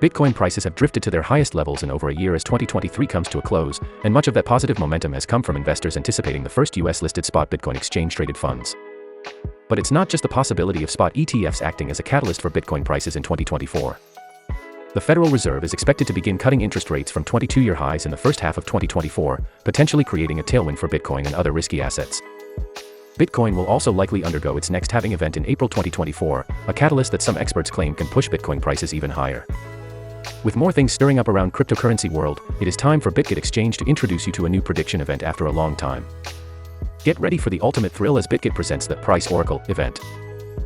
Bitcoin prices have drifted to their highest levels in over a year as 2023 comes to a close, and much of that positive momentum has come from investors anticipating the first US-listed spot Bitcoin exchange-traded funds. But it's not just the possibility of spot ETFs acting as a catalyst for Bitcoin prices in 2024. The Federal Reserve is expected to begin cutting interest rates from 22-year highs in the first half of 2024, potentially creating a tailwind for Bitcoin and other risky assets. Bitcoin will also likely undergo its next halving event in April 2024, a catalyst that some experts claim can push Bitcoin prices even higher. With more things stirring up around cryptocurrency world, it is time for Bitget Exchange to introduce you to a new prediction event after a long time. Get ready for the ultimate thrill as Bitget presents the Price Oracle event.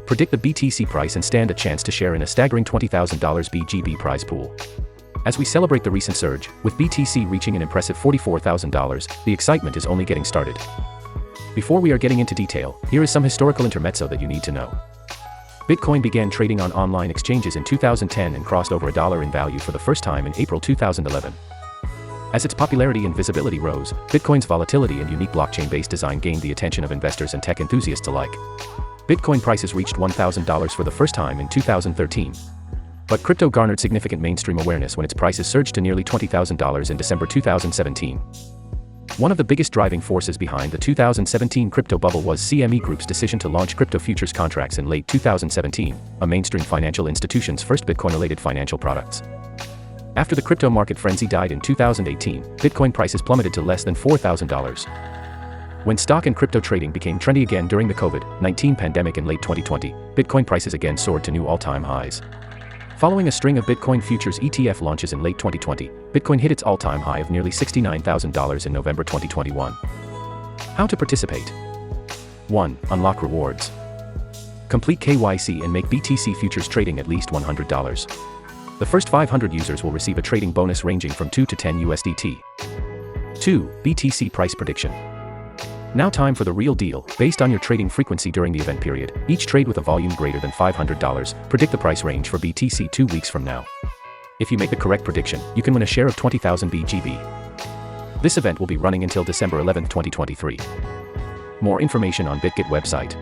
Predict the BTC price and stand a chance to share in a staggering $20,000 BGB prize pool. As we celebrate the recent surge, with BTC reaching an impressive $44,000, the excitement is only getting started. Before we are getting into detail, here is some historical intermezzo that you need to know. Bitcoin began trading on online exchanges in 2010 and crossed over $1 in value for the first time in April 2011. As its popularity and visibility rose, Bitcoin's volatility and unique blockchain-based design gained the attention of investors and tech enthusiasts alike. Bitcoin prices reached $1,000 for the first time in 2013. But crypto garnered significant mainstream awareness when its prices surged to nearly $20,000 in December 2017. One of the biggest driving forces behind the 2017 crypto bubble was CME Group's decision to launch crypto futures contracts in late 2017, a mainstream financial institution's first Bitcoin-related financial products. After the crypto market frenzy died in 2018, Bitcoin prices plummeted to less than $4,000. When stock and crypto trading became trendy again during the COVID-19 pandemic in late 2020, Bitcoin prices again soared to new all-time highs. Following a string of Bitcoin futures ETF launches in late 2020, Bitcoin hit its all-time high of nearly $69,000 in November 2021. How to participate? 1. Unlock rewards. Complete KYC and make BTC futures trading at least $100. The first 500 users will receive a trading bonus ranging from 2 to 10 USDT. 2. BTC price prediction. Now time for the real deal. Based on your trading frequency during the event period, each trade with a volume greater than $500, predict the price range for BTC 2 weeks from now. If you make the correct prediction, you can win a share of 20,000 BGB. This event will be running until December 11, 2023. More information on Bitget website.